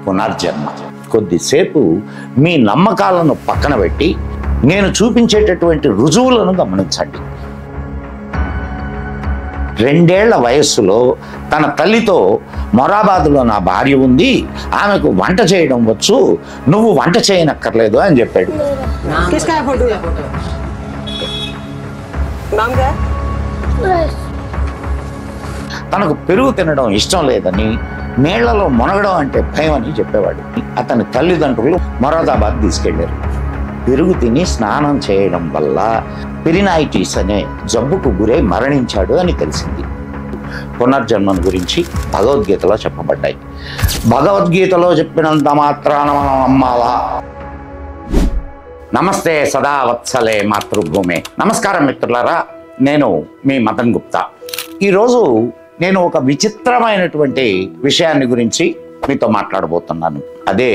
పునర్జన్మ. కొద్దిసేపు మీ నమ్మకాలను పక్కన పెట్టి నేను చూపించేటటువంటి రుజువులను గమనించండి. 2 ఏళ్ల వయస్సులో తన తల్లితో మొరాబాద్లో నా భార్య ఉంది, ఆమెకు వంట చేయడం వచ్చు, నువ్వు వంట చేయనక్కర్లేదు అని చెప్పాడు. తనకు పెరుగు తినడం ఇష్టం లేదని, నీళ్లలో మునగడం అంటే భయం అని చెప్పేవాడు. అతని తల్లిదండ్రులు మొరాదాబాద్ తీసుకెళ్లారు. పెరుగు తిని స్నానం చేయడం వల్ల పెరినైటిస్ అనే జబ్బుకు గురై మరణించాడు అని తెలిసింది. పునర్జన్మను గురించి భగవద్గీతలో చెప్పబడ్డాయి. భగవద్గీతలో చెప్పినంత మాత్రాన మనం నమ్మాలా? నమస్తే సదా వత్సలే మాతృభూమే. నమస్కారం మిత్రులారా, నేను మీ మదన్ గుప్తా. ఈరోజు నేను ఒక విచిత్రమైనటువంటి విషయాన్ని గురించి మీతో మాట్లాడబోతున్నాను. అదే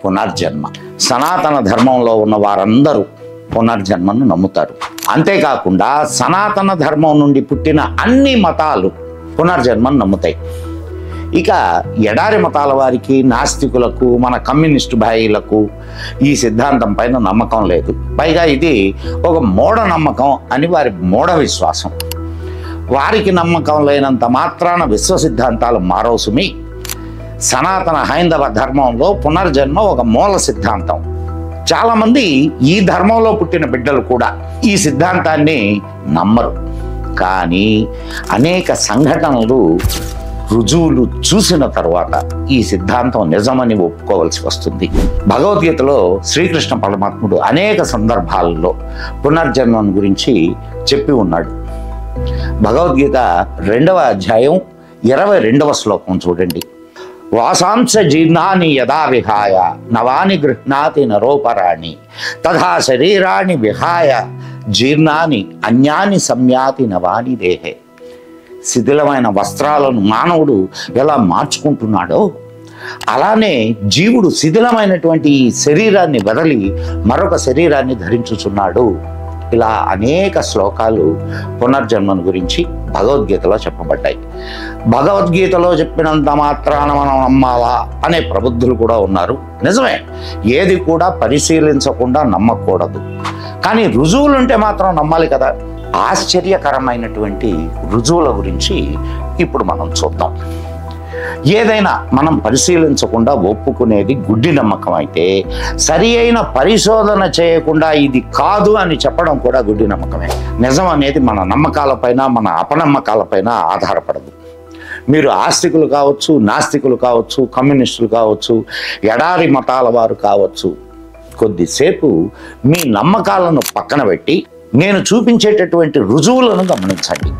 పునర్జన్మ. సనాతన ధర్మంలో ఉన్న వారందరూ పునర్జన్మను నమ్ముతారు. అంతేకాకుండా సనాతన ధర్మం నుండి పుట్టిన అన్ని మతాలు పునర్జన్మను నమ్ముతాయి. ఇక ఎడారి మతాల వారికి, నాస్తికులకు, మన కమ్యూనిస్టు భాయిలకు ఈ సిద్ధాంతం పైన నమ్మకం లేదు. పైగా ఇది ఒక మూఢ నమ్మకం అని వారి మూఢ విశ్వాసం. వారికి నమ్మకం లేనంత మాత్రాన విశ్వ సిద్ధాంతాలు మారోసుమి. సనాతన హైందవ ధర్మంలో పునర్జన్మ ఒక మూల సిద్ధాంతం. చాలామంది ఈ ధర్మంలో పుట్టిన బిడ్డలు కూడా ఈ సిద్ధాంతాన్ని నమ్మరు. కానీ అనేక సంఘటనలు, రుజువులు చూసిన తర్వాత ఈ సిద్ధాంతం నిజమని ఒప్పుకోవాల్సి వస్తుంది. భగవద్గీతలో శ్రీకృష్ణ పరమాత్ముడు అనేక సందర్భాల్లో పునర్జన్మం గురించి చెప్పి ఉన్నాడు. భగవద్గీత 2వ అధ్యాయం 22వ శ్లోకం చూడండి. వాసాంశ జీర్ణాని యదా విహాయ నవాని గృహ్ణాతి నరోపరాణి తథా శరీరాన్ని విహాయ జీర్ణాని అన్యాని సంయాతి నవాని దేహే. శిథిలమైన వస్త్రాలను మానవుడు ఎలా మార్చుకుంటున్నాడో అలానే జీవుడు శిథిలమైనటువంటి ఈ శరీరాన్ని వదిలి మరొక శరీరాన్ని ధరించుచున్నాడు. ఇలా అనేక శ్లోకాలు పునర్జన్మను గురించి భగవద్గీతలో చెప్పబడ్డాయి. భగవద్గీతలో చెప్పినంత మాత్రాన మనం నమ్మాలా అనే ప్రబుద్ధులు కూడా ఉన్నారు. నిజమే, ఏది కూడా పరిశీలించకుండా నమ్మకూడదు. కానీ రుజువులుంటే మాత్రం నమ్మాలి కదా. ఆశ్చర్యకరమైనటువంటి రుజువుల గురించి ఇప్పుడు మనం చూద్దాం. ఏదైనా మనం పరిశీలించకుండా ఒప్పుకునేది గుడ్డి నమ్మకం అయితే, సరి అయిన పరిశోధన చేయకుండా ఇది కాదు అని చెప్పడం కూడా గుడ్డి నమ్మకమే. నిజం అనేది మన నమ్మకాలపైన, మన అపనమ్మకాలపైన ఆధారపడదు. మీరు ఆస్తికులు కావచ్చు, నాస్తికులు కావచ్చు, కమ్యూనిస్టులు కావచ్చు, ఎడారి మతాల వారు కావచ్చు, కొద్దిసేపు మీ నమ్మకాలను పక్కన పెట్టి నేను చూపించేటటువంటి రుజువులను గమనించండి.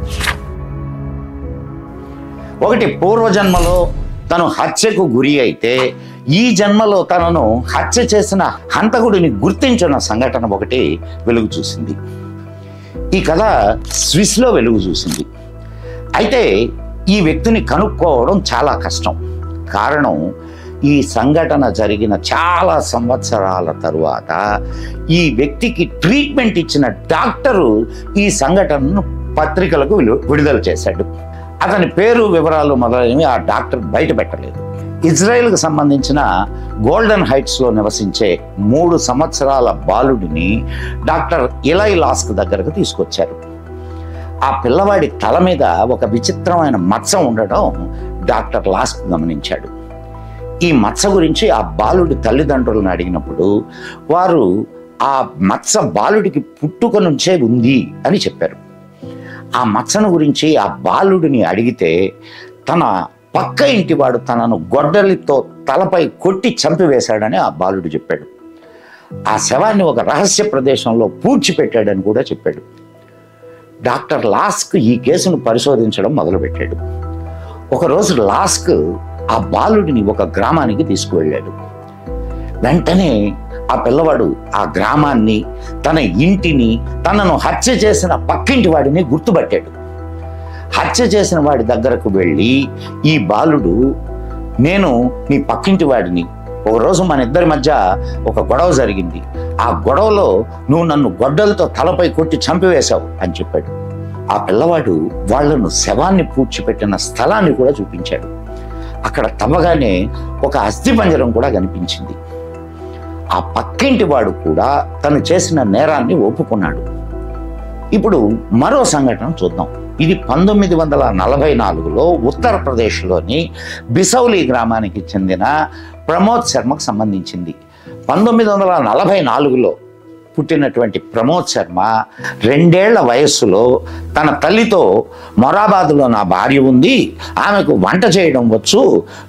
ఒకటి, పూర్వజన్మలో తను హత్యకు గురి అయితే ఈ జన్మలో తనను హత్య చేసిన హంతకుడిని గుర్తించిన సంఘటన ఒకటి వెలుగు చూసింది. ఈ కథ స్విస్లో వెలుగు చూసింది. అయితే ఈ వ్యక్తిని కనుక్కోవడం చాలా కష్టం. కారణం, ఈ సంఘటన జరిగిన చాలా సంవత్సరాల తరువాత ఈ వ్యక్తికి ట్రీట్మెంట్ ఇచ్చిన డాక్టరు ఈ సంఘటనను పత్రికలకు విడుదల చేశాడు. అతని పేరు, వివరాలు మొదలైనవి ఆ డాక్టర్ బయట పెట్టలేదు. ఇజ్రాయెల్కు సంబంధించిన గోల్డెన్ హైట్స్లో నివసించే 3 సంవత్సరాల బాలుడిని డాక్టర్ ఎలై లాస్క్ దగ్గరకు తీసుకొచ్చారు. ఆ పిల్లవాడి తల మీద ఒక విచిత్రమైన మచ్చ ఉండడం డాక్టర్ లాస్క్ గమనించాడు. ఈ మచ్చ గురించి ఆ బాలుడి తల్లిదండ్రులను అడిగినప్పుడు వారు ఆ మచ్చ బాలుడికి పుట్టుక నుంచే ఉంది అని చెప్పారు. ఆ మచ్చను గురించి ఆ బాలుడిని అడిగితే తన పక్క ఇంటివాడు తనను గొడ్డలితో తలపై కొట్టి చంపివేశాడని ఆ బాలుడు చెప్పాడు. ఆ శవాన్ని ఒక రహస్య ప్రదేశంలో పూడ్చిపెట్టాడని కూడా చెప్పాడు. డాక్టర్ లాస్క్ ఈ కేసును పరిశోధించడం మొదలుపెట్టాడు. ఒకరోజు లాస్క్ ఆ బాలుడిని ఒక గ్రామానికి తీసుకువెళ్ళాడు. వెంటనే ఆ పిల్లవాడు ఆ గ్రామాన్ని, తన ఇంటిని, తనను హత్య చేసిన పక్కింటి వాడిని గుర్తుపట్టాడు. హత్య చేసిన వాడి దగ్గరకు వెళ్ళి, ఈ బాలుడు, నేను నీ పక్కింటి వాడిని, ఒకరోజు మన ఇద్దరి మధ్య ఒక గొడవ జరిగింది, ఆ గొడవలో నువ్వు నన్ను గొడ్డలతో తలపై కొట్టి చంపివేశావు అని చెప్పాడు. ఆ పిల్లవాడు వాళ్లను శవాన్ని పూడ్చిపెట్టిన స్థలాన్ని కూడా చూపించాడు. అక్కడ తవ్వగానే ఒక అస్థిపంజరం కూడా కనిపించింది. ఆ పక్కింటి వాడు కూడా తను చేసిన నేరాన్ని ఒప్పుకున్నాడు. ఇప్పుడు మరో సంఘటన చూద్దాం. ఇది 1944లో ఉత్తరప్రదేశ్లోని బిసౌలి గ్రామానికి చెందిన ప్రమోద్ శర్మకు సంబంధించింది. 1944లో పుట్టినటువంటి ప్రమోద్ శర్మ 2 ఏళ్ల వయస్సులో తన తల్లితో, మొరాబాదులో నా భార్య ఉంది, ఆమెకు వంట చేయడం వచ్చు,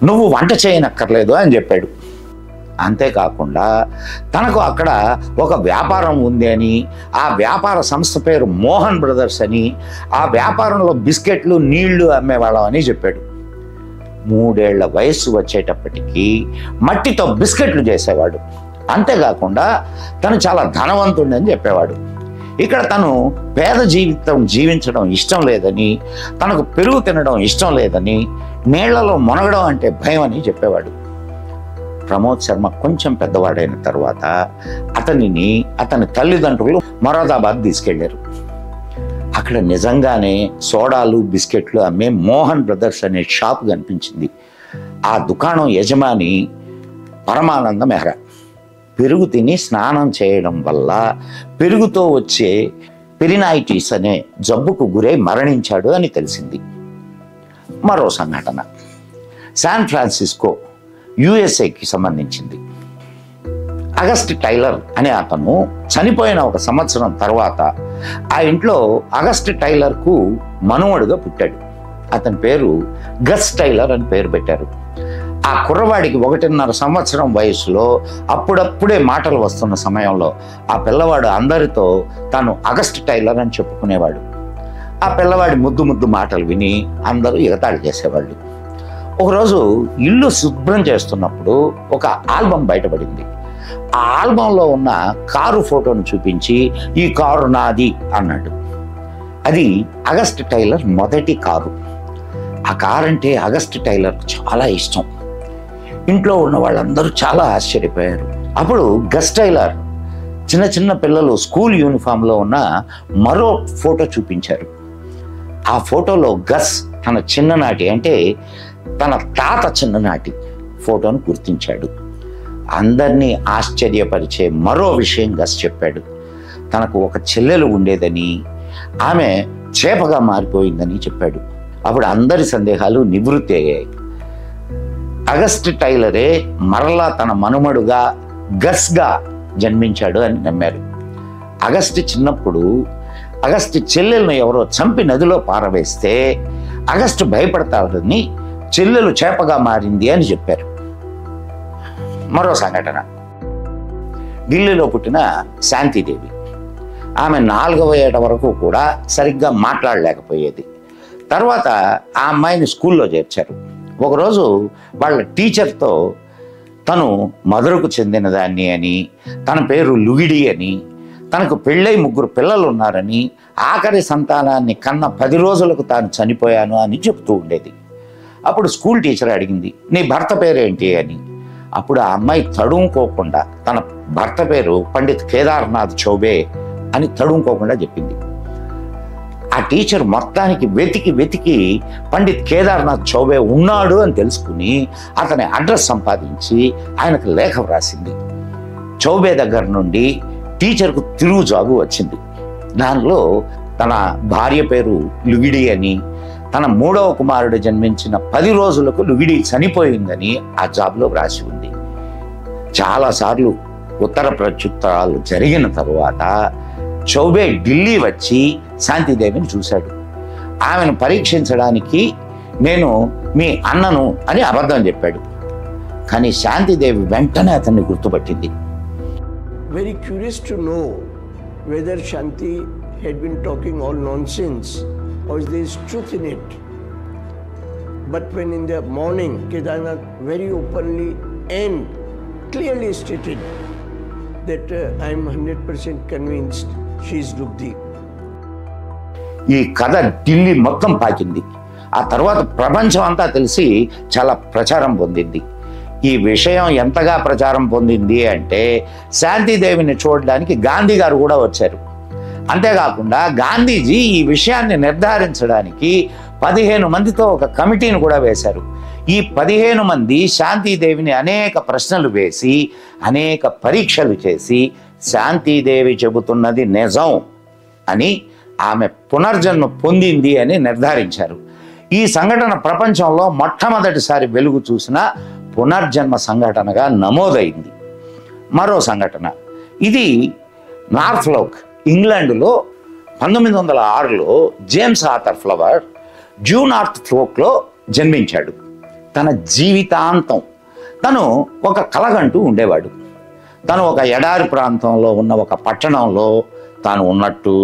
నువ్వు వంట చేయనక్కర్లేదు అని చెప్పాడు. అంతేకాకుండా తనకు అక్కడ ఒక వ్యాపారం ఉంది అని, ఆ వ్యాపార సంస్థ పేరు మోహన్ బ్రదర్స్ అని, ఆ వ్యాపారంలో బిస్కెట్లు నీళ్లు అమ్మేవాళ్ళం అని చెప్పాడు. 3 ఏళ్ల వయస్సు వచ్చేటప్పటికీ మట్టితో బిస్కెట్లు చేసేవాడు. అంతేకాకుండా తను చాలా ధనవంతుడని చెప్పేవాడు. ఇక్కడ తను పేద జీవితం జీవించడం ఇష్టం లేదని, తనకు పెరుగు తినడం ఇష్టం లేదని, నీళ్లలో మునగడం అంటే భయం అని చెప్పేవాడు. ప్రమోద్ శర్మ కొంచెం పెద్దవాడైన తర్వాత అతని తల్లిదండ్రులు మొరాదాబాద్ తీసుకెళ్లారు. అక్కడ నిజంగానే సోడాలు బిస్కెట్లు అమ్మే మోహన్ బ్రదర్స్ అనే షాప్ కనిపించింది. ఆ దుకాణం యజమాని పరమానంద మెహ్రా పెరుగు తిని స్నానం చేయడం వల్ల పెరుగుతో వచ్చే పెరినైటిస్ అనే జబ్బుకు గురై మరణించాడు అని తెలిసింది. మరో సంఘటన శాన్ ఫ్రాన్సిస్కో, యుఎస్ఏకి సంబంధించింది. అగస్ట్ టైలర్ అనే అతను చనిపోయిన 1 సంవత్సరం తర్వాత ఆ ఇంట్లో అగస్ట్ టైలర్కు మనుమడుగా పుట్టాడు. అతని పేరు గస్ టైలర్ అని పేరు పెట్టారు. ఆ కుర్రవాడికి 1.5 సంవత్సరం వయసులో అప్పుడప్పుడే మాటలు వస్తున్న సమయంలో ఆ పిల్లవాడు అందరితో తాను అగస్ట్ టైలర్ అని చెప్పుకునేవాడు. ఆ పిల్లవాడి ముద్దు మాటలు విని అందరూ ఎగతాళి చేసేవాళ్ళు. ఒకరోజు ఇల్లు శుభ్రం చేస్తున్నప్పుడు ఒక ఆల్బం బయటపడింది. ఆ ఆల్బంలో ఉన్న కారు ఫోటోను చూపించి ఈ కారు నాది అన్నాడు. అది అగస్ట్ టైలర్ మొదటి కారు. ఆ కారు అంటే అగస్ట్ టైలర్ చాలా ఇష్టం. ఇంట్లో ఉన్న వాళ్ళందరూ చాలా ఆశ్చర్యపోయారు. అప్పుడు గస్ టైలర్ చిన్న పిల్లలు స్కూల్ యూనిఫామ్లో ఉన్న మరో ఫోటో చూపించారు. ఆ ఫోటోలో గస్ తన చిన్ననాటి అంటే తన తాత చిన్ననాటి ఫోటోను గుర్తించాడు. అందరినీ ఆశ్చర్యపరిచే మరో విషయం గస్ చెప్పాడు. తనకు ఒక చెల్లెలు ఉండేదని, ఆమె చేపగా మారిపోయిందని చెప్పాడు. అప్పుడు అందరి సందేహాలు నివృత్తి అయ్యాయి. అగస్ట్ టైలరే మరలా తన మనుమడుగా గస్గా జన్మించాడు అని నమ్మారు. అగస్ట్ చిన్నప్పుడు అగస్ట్ చెల్లెలను ఎవరో చంపి నదిలో పారవేస్తే అగస్ట్ భయపడతాడని చెల్లెలు చేపగా మారింది అని చెప్పారు. మరో సంఘటన ఢిల్లీలో పుట్టిన శాంతిదేవి. ఆమె 4వ ఏట వరకు కూడా సరిగ్గా మాట్లాడలేకపోయేది. తర్వాత ఆ అమ్మాయిని స్కూల్లో చేర్చారు. ఒకరోజు వాళ్ళ టీచర్తో తను మధురకు చెందినదాన్ని అని, తన పేరు లుగిడి అని, తనకు పెళ్ళై 3 పిల్లలు ఉన్నారని, ఆఖరి సంతానాన్ని కన్న 10 రోజులకు తాను చనిపోయాను అని చెప్తూ ఉండేది. అప్పుడు స్కూల్ టీచర్ అడిగింది, నీ భర్త పేరేంటి అని. అప్పుడు ఆ అమ్మాయి తడుముకోకుండా తన భర్త పేరు పండిత్ కేదార్నాథ్ చౌబే అని తడుముకోకుండా చెప్పింది. ఆ టీచర్ మొత్తానికి వెతికి పండిత్ కేదార్నాథ్ చౌబే ఉన్నాడు అని తెలుసుకుని అతని అడ్రస్ సంపాదించి ఆయనకు లేఖ వ్రాసింది. చౌబే దగ్గర నుండి టీచర్కు తిరుగు జాబు వచ్చింది. దానిలో తన భార్య పేరు లుగిడి అని, తన 3వ కుమారుడు జన్మించిన 10 రోజులకు లుగిడి చనిపోయిందని ఆ జాబ్లో వ్రాసి ఉంది. చాలాసార్లు ఉత్తర ప్రత్యుత్తరాలు జరిగిన తరువాత చౌబే ఢిల్లీ వచ్చి శాంతిదేవిని చూశాడు. ఆమెను పరీక్షించడానికి నేను మీ అన్నను అని అబద్ధం చెప్పాడు. కానీ శాంతిదేవి వెంటనే అతన్ని గుర్తుపట్టింది. Very curious to know whether Shanti had been talking all nonsense or there is truth in it. But when in the morning Kedarnath very openly and clearly stated that I am 100% convinced she is Lugdi. ఈ కథ ఢిల్లీ మొత్తం పాకింది. ఆ తర్వాత ప్రపంచం అంతా తెలిసి చాలా ప్రచారం పొందింది. ఈ విషయం ఎంతగా ప్రచారం పొందింది అంటే శాంతిదేవిని చూడడానికి గాంధీ గారు కూడా వచ్చారు. అంతేకాకుండా గాంధీజీ ఈ విషయాన్ని నిర్ధారించడానికి 15 మందితో ఒక కమిటీని కూడా వేశారు. ఈ 15 మంది శాంతిదేవిని అనేక ప్రశ్నలు వేసి అనేక పరీక్షలు చేసి శాంతిదేవి చెబుతున్నది నిజం అని, ఆమె పునర్జన్మ పొందింది అని నిర్ధారించారు. ఈ సంఘటన ప్రపంచంలో మొట్టమొదటిసారి వెలుగు చూసిన పునర్జన్మ సంఘటనగా నమోదైంది. మరో సంఘటన, ఇది నార్ఫ్లోక్ ఇంగ్లాండ్లో 1906లో జేమ్స్ ఆర్థర్ ఫ్లవర్ డ్యూ నార్ఫ్లోక్లో జన్మించాడు. తన జీవితాంతం తను ఒక కలగంటూ ఉండేవాడు. తను ఒక ఎడారి ప్రాంతంలో ఉన్న ఒక పట్టణంలో తాను ఉన్నట్టు,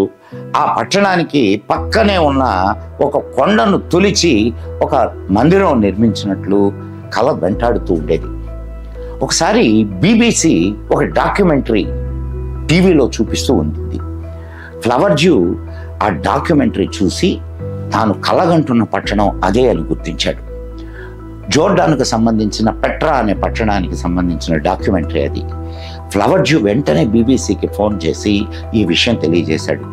ఆ పట్టణానికి పక్కనే ఉన్న ఒక కొండను తొలిచి ఒక మందిరం నిర్మించినట్లు కల వెంటాడుతూ ఉండేది. ఒకసారి BBC ఒక డాక్యుమెంటరీ టీవీలో చూపిస్తూ ఉంది. ఫ్లవర్ డ్యూ ఆ డాక్యుమెంటరీ చూసి తాను కలగంటున్న పట్టణం అదే అని గుర్తించాడు. జోర్డాన్కు సంబంధించిన పెట్రా అనే పట్టణానికి సంబంధించిన డాక్యుమెంటరీ అది. ఫ్లవర్ డ్యూ వెంటనే BBCకి ఫోన్ చేసి ఈ విషయం తెలియజేశాడు.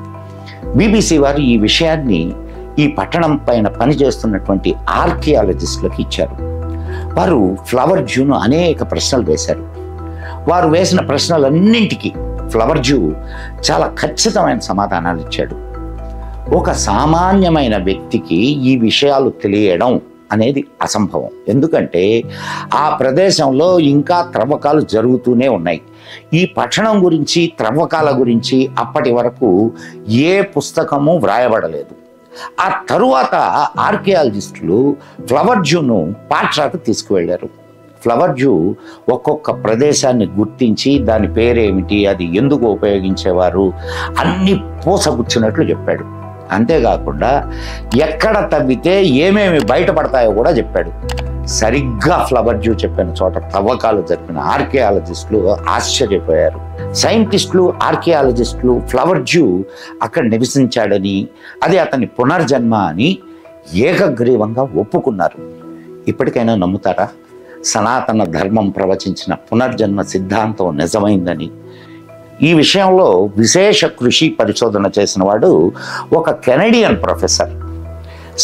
BBC వారు ఈ విషయాన్ని ఈ పట్టణం పైన పనిచేస్తున్నటువంటి ఆర్కియాలజిస్టులకు ఇచ్చారు. వారు ఫ్లవర్ డ్యూను అనేక ప్రశ్నలు వేశారు. వారు వేసిన ప్రశ్నలన్నింటికీ ఫ్లవర్ డ్యూ చాలా ఖచ్చితమైన సమాధానాలు ఇచ్చాడు. ఒక సామాన్యమైన వ్యక్తికి ఈ విషయాలు తెలియడం అనేది అసంభవం. ఎందుకంటే ఆ ప్రదేశంలో ఇంకా త్రవ్వకాలు జరుగుతూనే ఉన్నాయి. ఈ పట్టణం గురించి, త్రవ్వకాల గురించి అప్పటి వరకు ఏ పుస్తకము వ్రాయబడలేదు. ఆ తరువాత ఆర్కియాలజిస్టులు ఫ్లవర్ డ్యూను పాట్రాకు తీసుకువెళ్ళారు. ఫ్లవర్ డ్యూ ఒక్కొక్క ప్రదేశాన్ని గుర్తించి దాని పేరేమిటి, అది ఎందుకు ఉపయోగించేవారు అన్ని పూసగుచ్చినట్లు చెప్పాడు. అంతేకాకుండా ఎక్కడ తవ్వితే ఏమేమి బయటపడతాయో కూడా చెప్పాడు. సరిగ్గా ఫ్లవర్ డ్యూ చెప్పిన చోట తవ్వకాలు జరిపిన ఆర్కియాలజిస్టులు ఆశ్చర్యపోయారు. సైంటిస్టులు, ఆర్కియాలజిస్టులు ఫ్లవర్ డ్యూ అక్కడ నివసించాడని, అది అతని పునర్జన్మ అని ఏకగ్రీవంగా ఒప్పుకున్నారు. ఇప్పటికైనా నమ్ముతారా? సనాతన ధర్మం ప్రవచించిన పునర్జన్మ సిద్ధాంతం నిజమైందని. ఈ విషయంలో విశేష కృషి పరిశోధన చేసిన వాడు ఒక కెనడియన్ ప్రొఫెసర్,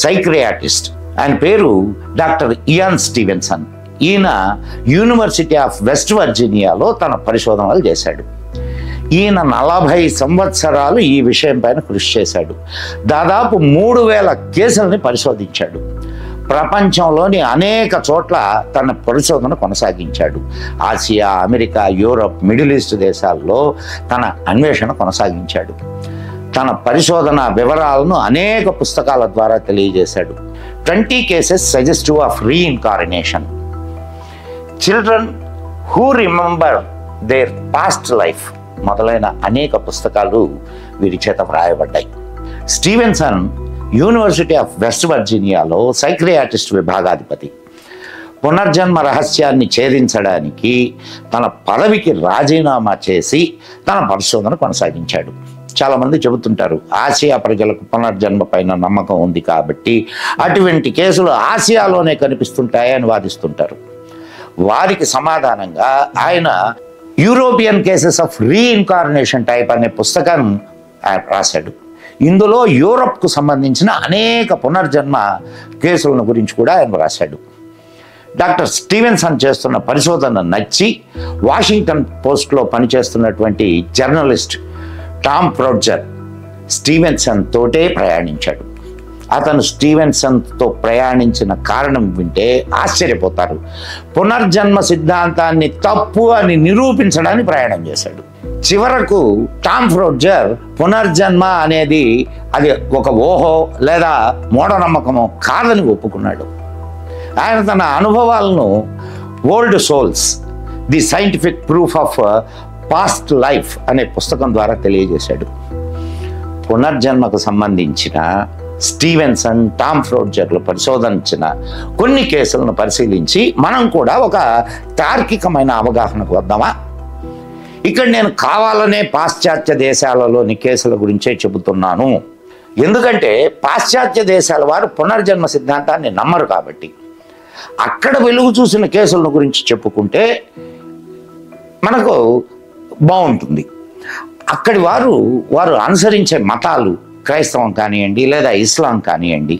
సైక్రియాటిస్ట్. ఆయన పేరు డాక్టర్ ఇయాన్ స్టీవెన్సన్. ఈయన యూనివర్సిటీ ఆఫ్ వెస్ట్ వర్జీనియాలో తన పరిశోధనలు చేశాడు. ఈయన 40 సంవత్సరాలు ఈ విషయం పైన కృషి చేశాడు. దాదాపు 3000 కేసులని పరిశోధించాడు. ప్రపంచంలోని అనేక చోట్ల తన పరిశోధన కొనసాగించాడు. Asia, America, Europe, middle east దేశాల్లో తన అన్వేషణ కొనసాగించాడు. తన పరిశోధన వివరాలను అనేక పుస్తకాల ద్వారా తెలియజేశాడు. 20 cases suggestive of reincarnation, children who remember their past life మొదలైన అనేక పుస్తకాలు వీరి చేత వ్రాయబడ్డాయి. స్టీవెన్సన్ యూనివర్సిటీ ఆఫ్ వెస్ట్ వర్జీనియాలో సైక్రియాటిస్ట్ విభాగాధిపతి. పునర్జన్మ రహస్యాన్ని ఛేదించడానికి తన పదవికి రాజీనామా చేసి తన పరిశోధన కొనసాగించాడు. చాలామంది చెబుతుంటారు ఆసియా ప్రజలకు పునర్జన్మ పైన నమ్మకం ఉంది కాబట్టి అటువంటి కేసులు ఆసియాలోనే కనిపిస్తుంటాయని వాదిస్తుంటారు. వారికి సమాధానంగా ఆయన European cases of reincarnation type అనే పుస్తకం రాశాడు. ఇందులో యూరప్కు సంబంధించిన అనేక పునర్జన్మ కేసులను గురించి కూడా ఆయన రాశాడు. డాక్టర్ స్టీవెన్సన్ చేస్తున్న పరిశోధన నచ్చి వాషింగ్టన్ పోస్ట్లో పనిచేస్తున్నటువంటి జర్నలిస్ట్ టామ్ ఫ్రోడ్జర్ స్టీవెన్సన్ తోటే ప్రయాణించాడు. అతను స్టీవెన్సన్తో ప్రయాణించిన కారణం వింటే ఆశ్చర్యపోతారు. పునర్జన్మ సిద్ధాంతాన్ని తప్పు అని నిరూపించడానికి ప్రయాణం చేశాడు. చివరకు టామ్ ఫ్రోడ్జర్ పునర్జన్మ అనేది అది ఒక ఊహో లేదా మూఢనమ్మకమో కాదని ఒప్పుకున్నాడు. ఆయన తన అనుభవాలను old souls, the scientific proof of past life అనే పుస్తకం ద్వారా తెలియజేశాడు. పునర్జన్మకు సంబంధించిన స్టీవెన్సన్, టామ్ ఫ్రోడ్జర్లు పరిశోధించిన కొన్ని కేసులను పరిశీలించి మనం కూడా ఒక తార్కికమైన అవగాహనకు వద్దామా? ఇక్కడ నేను కావాలనే పాశ్చాత్య దేశాలలోని కేసుల గురించే చెబుతున్నాను. ఎందుకంటే పాశ్చాత్య దేశాల వారు పునర్జన్మ సిద్ధాంతాన్ని నమ్మరు కాబట్టి అక్కడ వెలుగు చూసిన కేసుల గురించి చెప్పుకుంటే మనకు బాగుంటుంది. అక్కడి వారు అనుసరించే మతాలు, క్రైస్తవం కానివ్వండి లేదా ఇస్లాం కానివ్వండి,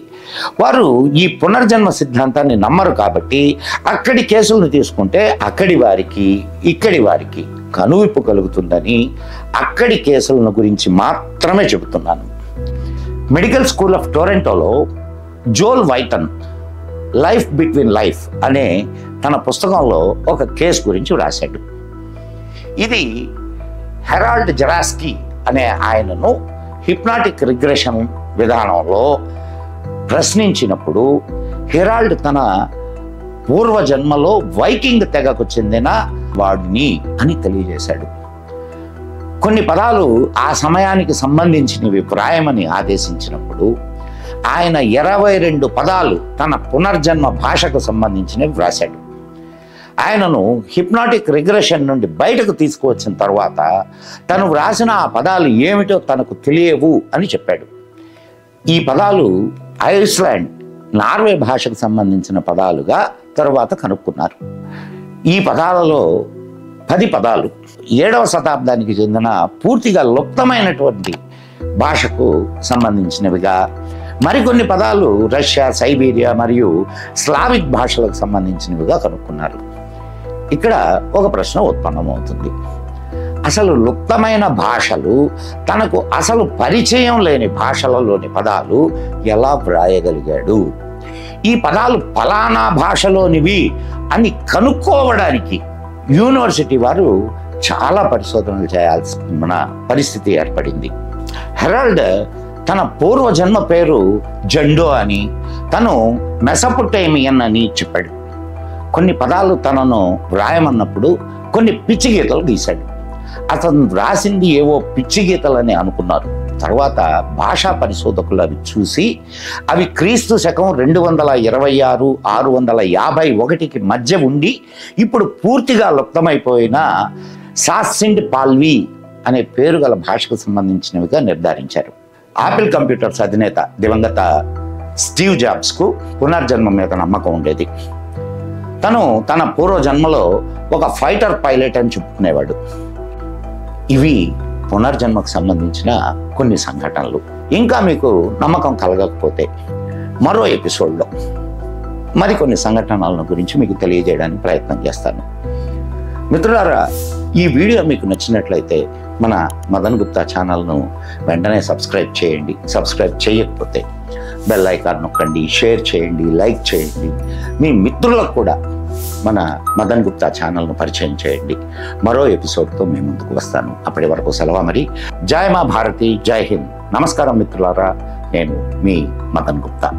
వారు ఈ పునర్జన్మ సిద్ధాంతాన్ని నమ్మరు కాబట్టి అక్కడి కేసులను తీసుకుంటే అక్కడి వారికి ఇక్కడి వారికి కనువిప్పు కలుగుతుందని అక్కడి కేసులను గురించి మాత్రమే చెబుతున్నాను. మెడికల్ స్కూల్ ఆఫ్ టొరంటోలో Joel Whitton life between life అనే తన పుస్తకంలో ఒక కేసు గురించి వ్రాశాడు. ఇది హెరాల్డ్ జరాస్కీ అనే ఆయనను హిప్నాటిక్ రిగ్రెషన్ విధానంలో ప్రశ్నించినప్పుడు హెరాల్డ్ తన పూర్వజన్మలో వైకింగ్ తెగకు చెందిన వాడిని అని తెలియజేశాడు. కొన్ని పదాలు ఆ సమయానికి సంబంధించినవి వ్రాయమని ఆదేశించినప్పుడు ఆయన 22 పదాలు తన పునర్జన్మ భాషకు సంబంధించినవి వ్రాశాడు. ఆయనను హిప్నాటిక్ రిగ్రెషన్ నుండి బయటకు తీసుకువచ్చిన తర్వాత తను వ్రాసిన ఆ పదాలు ఏమిటో తనకు తెలియవు అని చెప్పాడు. ఈ పదాలు ఐస్లాండ్, నార్వే భాషకు సంబంధించిన పదాలుగా తరువాత కనుక్కున్నారు. ఈ పదాలలో 10 పదాలు 7వ శతాబ్దానికి చెందిన పూర్తిగా లుప్తమైనటువంటి భాషకు సంబంధించినవిగా, మరికొన్ని పదాలు రష్యా, సైబీరియా మరియు స్లావిక్ భాషలకు సంబంధించినవిగా కనుక్కున్నారు. ఇక్కడ ఒక ప్రశ్న ఉత్పన్నమవుతుంది. అసలు లుప్తమైన భాషలు, తనకు అసలు పరిచయం లేని భాషలలోని పదాలు ఎలా వ్రాయగలిగాడు? ఈ పదాలు ఫలానా భాషలోనివి అని కనుక్కోవడానికి యూనివర్సిటీ వారు చాలా పరిశోధనలు చేయాల్సిన పరిస్థితి ఏర్పడింది. హెరాల్డ్ తన పూర్వజన్మ పేరు జండో అని, తను మెసొపొటేమియన్ అని చెప్పాడు. కొన్ని పదాలు తనను వ్రాయమన్నప్పుడు కొన్ని పిచ్చి గీతలు గీశాడు. అతను వ్రాసింది ఏవో పిచ్చి గీతలని అనుకున్నారు. తర్వాత భాషా పరిశోధకులు అవి చూసి అవి క్రీస్తు శకం 226, 651కి మధ్య ఉండి ఇప్పుడు పూర్తిగా లుప్తమైపోయిన సాస్సిండ్ పాల్వి అనే పేరు గల భాషకు సంబంధించినవిగా నిర్ధారించారు. ఆపిల్ కంప్యూటర్స్ అధినేత దివంగత స్టీవ్ జాబ్స్కు పునర్జన్మ మీద నమ్మకం ఉండేది. తను తన పూర్వజన్మలో ఒక ఫైటర్ పైలట్ అని చెప్పుకునేవాడు. ఇవి పునర్జన్మకు సంబంధించిన కొన్ని సంఘటనలు. ఇంకా మీకు నమ్మకం కలగకపోతే మరో ఎపిసోడ్లో మరికొన్ని సంఘటనల గురించి మీకు తెలియజేయడానికి ప్రయత్నం చేస్తాను. మిత్రులారా, ఈ వీడియో మీకు నచ్చినట్లయితే మన మదన్ గుప్తా ఛానల్ను వెంటనే సబ్స్క్రైబ్ చేయండి. సబ్స్క్రైబ్ చేయకపోతే బెల్ ఐకాన్ నొక్కండి, షేర్ చేయండి, లైక్ చేయండి. మీ మిత్రులకు కూడా మన మదన్ గుప్తా ఛానల్ను పరిచయం చేయండి. మరో ఎపిసోడ్తో మీ ముందుకు వస్తాను. అప్పటి వరకు సెలవు మరి. జై మా భారతి, జై హింద్. నమస్కారం మిత్రులారా, నేను మీ మదన్ గుప్తా.